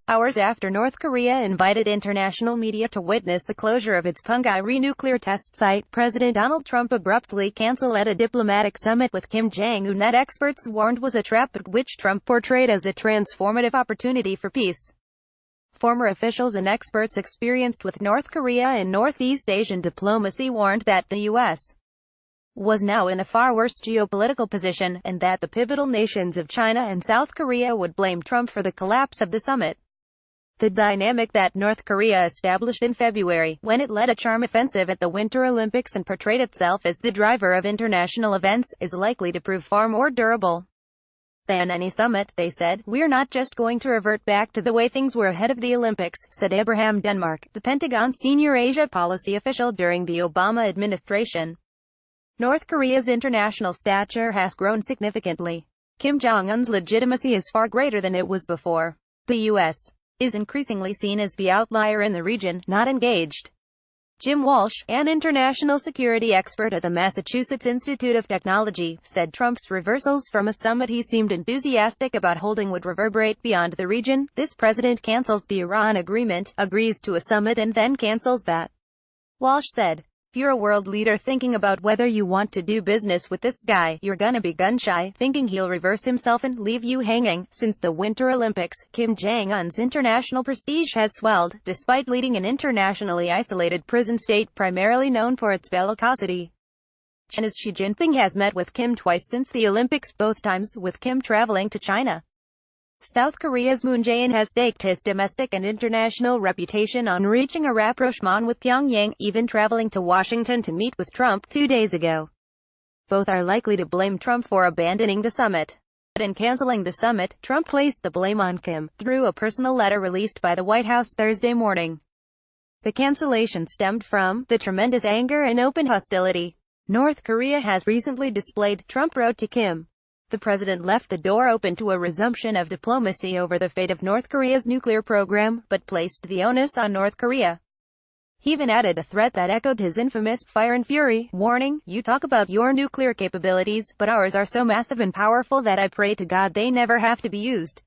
hours after North Korea invited international media to witness the closure of its Punggye nuclear test site, President Donald Trump abruptly canceled a diplomatic summit with Kim Jong-un that experts warned was a trap but which Trump portrayed as a transformative opportunity for peace. Former officials and experts experienced with North Korea and Northeast Asian diplomacy warned that the U.S. was now in a far worse geopolitical position, and that the pivotal nations of China and South Korea would blame Trump for the collapse of the summit. The dynamic that North Korea established in February, when it led a charm offensive at the Winter Olympics and portrayed itself as the driver of international events, is likely to prove far more durable than any summit, they said. "We're not just going to revert back to the way things were ahead of the Olympics," said Abraham Denmark, the Pentagon's senior Asia policy official during the Obama administration. North Korea's international stature has grown significantly. Kim Jong-un's legitimacy is far greater than it was before. The U.S. is increasingly seen as the outlier in the region, not engaged. Jim Walsh, an international security expert at the Massachusetts Institute of Technology, said Trump's reversals from a summit he seemed enthusiastic about holding would reverberate beyond the region. This president cancels the Iran agreement, agrees to a summit and then cancels that. Walsh said, "If you're a world leader thinking about whether you want to do business with this guy, you're gonna be gun-shy, thinking he'll reverse himself and leave you hanging." Since the Winter Olympics, Kim Jong-un's international prestige has swelled, despite leading an internationally isolated prison state primarily known for its bellicosity. China's Xi Jinping has met with Kim twice since the Olympics, both times with Kim traveling to China. South Korea's Moon Jae-in has staked his domestic and international reputation on reaching a rapprochement with Pyongyang, even traveling to Washington to meet with Trump 2 days ago. Both are likely to blame Trump for abandoning the summit. But in canceling the summit, Trump placed the blame on Kim, through a personal letter released by the White House Thursday morning. The cancellation stemmed from the tremendous anger and open hostility North Korea has recently displayed, Trump wrote to Kim. The president left the door open to a resumption of diplomacy over the fate of North Korea's nuclear program, but placed the onus on North Korea. He even added a threat that echoed his infamous fire and fury, warning, "You talk about your nuclear capabilities, but ours are so massive and powerful that I pray to God they never have to be used."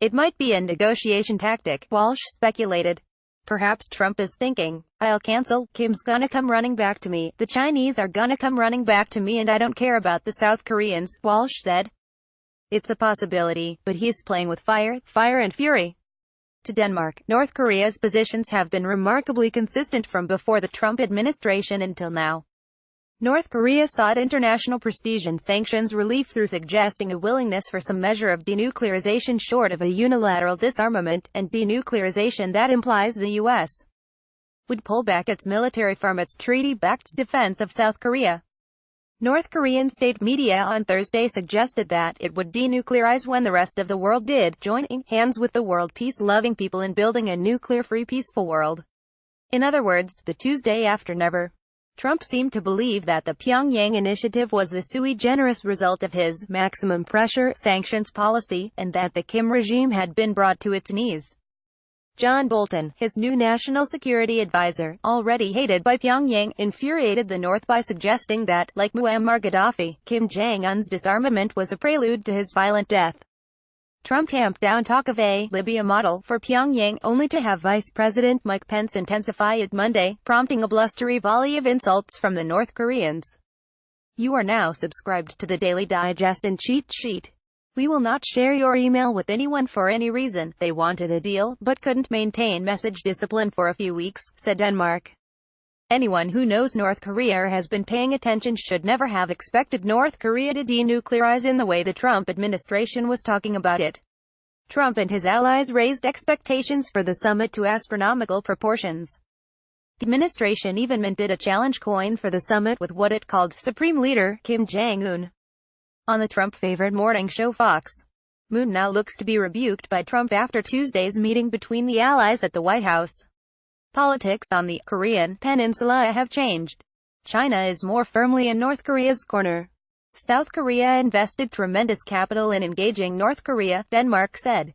It might be a negotiation tactic, Walsh speculated. Perhaps Trump is thinking, "I'll cancel, Kim's gonna come running back to me, the Chinese are gonna come running back to me, and I don't care about the South Koreans," Walsh said. It's a possibility, but he's playing with fire and fury. To Denmark, North Korea's positions have been remarkably consistent from before the Trump administration until now. North Korea sought international prestige and sanctions relief through suggesting a willingness for some measure of denuclearization short of a unilateral disarmament, and denuclearization that implies the U.S. would pull back its military from its treaty-backed defense of South Korea. North Korean state media on Thursday suggested that it would denuclearize when the rest of the world did, joining hands with the world peace-loving people in building a nuclear-free peaceful world. In other words, the Tuesday after never. Trump seemed to believe that the Pyongyang initiative was the sui generis result of his maximum pressure sanctions policy, and that the Kim regime had been brought to its knees. John Bolton, his new national security advisor, already hated by Pyongyang, infuriated the North by suggesting that, like Muammar Gaddafi, Kim Jong-un's disarmament was a prelude to his violent death. Trump tamped down talk of a Libya model for Pyongyang, only to have Vice President Mike Pence intensify it Monday, prompting a blustery volley of insults from the North Koreans. You are now subscribed to the Daily Digest and Cheat Sheet. We will not share your email with anyone for any reason. They wanted a deal, but couldn't maintain message discipline for a few weeks, said Denmark. Anyone who knows North Korea or has been paying attention should never have expected North Korea to denuclearize in the way the Trump administration was talking about it. Trump and his allies raised expectations for the summit to astronomical proportions. The administration even minted a challenge coin for the summit with what it called Supreme Leader Kim Jong-un. On the Trump-favored morning show Fox, Moon now looks to be rebuked by Trump after Tuesday's meeting between the allies at the White House. Politics on the Korean peninsula have changed. China is more firmly in North Korea's corner. South Korea invested tremendous capital in engaging North Korea, Denmark said.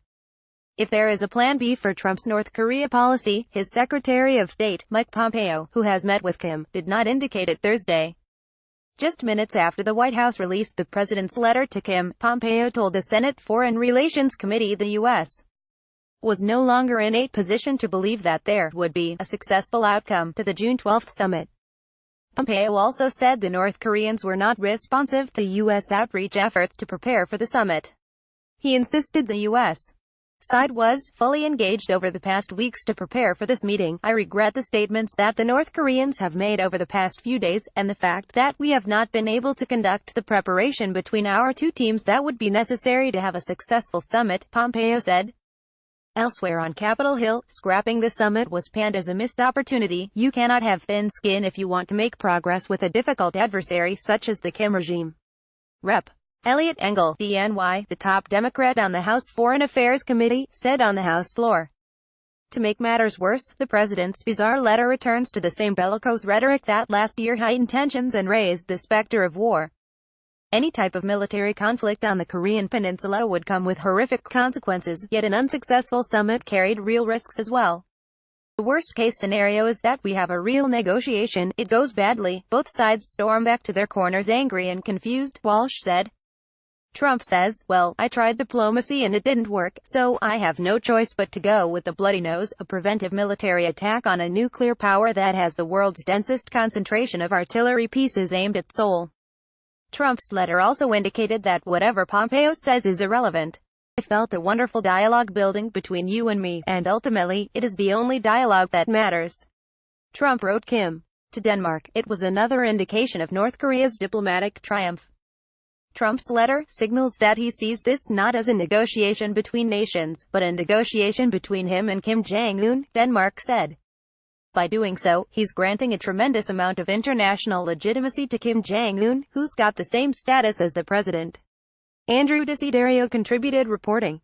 If there is a plan B for Trump's North Korea policy, his Secretary of State, Mike Pompeo, who has met with Kim, did not indicate it Thursday. Just minutes after the White House released the president's letter to Kim, Pompeo told the Senate Foreign Relations Committee the U.S. was no longer in a position to believe that there would be a successful outcome to the June 12 summit. Pompeo also said the North Koreans were not responsive to U.S. outreach efforts to prepare for the summit. He insisted the U.S. side was fully engaged over the past weeks to prepare for this meeting. I regret the statements that the North Koreans have made over the past few days, and the fact that we have not been able to conduct the preparation between our two teams that would be necessary to have a successful summit, Pompeo said. Elsewhere on Capitol Hill, scrapping the summit was panned as a missed opportunity. You cannot have thin skin if you want to make progress with a difficult adversary such as the Kim regime. Rep. Eliot Engel, DNY, the top Democrat on the House Foreign Affairs Committee, said on the House floor. To make matters worse, the president's bizarre letter returns to the same bellicose rhetoric that last year heightened tensions and raised the specter of war. Any type of military conflict on the Korean peninsula would come with horrific consequences, yet an unsuccessful summit carried real risks as well. The worst-case scenario is that we have a real negotiation, it goes badly, both sides storm back to their corners angry and confused, Walsh said. Trump says, well, I tried diplomacy and it didn't work, so I have no choice but to go with the bloody nose, a preventive military attack on a nuclear power that has the world's densest concentration of artillery pieces aimed at Seoul. Trump's letter also indicated that whatever Pompeo says is irrelevant. I felt a wonderful dialogue building between you and me, and ultimately, it is the only dialogue that matters. Trump wrote Kim to Denmark. It was another indication of North Korea's diplomatic triumph. Trump's letter signals that he sees this not as a negotiation between nations, but a negotiation between him and Kim Jong-un, Denmark said. By doing so, he's granting a tremendous amount of international legitimacy to Kim Jong-un, who's got the same status as the president. Andrew Desiderio contributed reporting.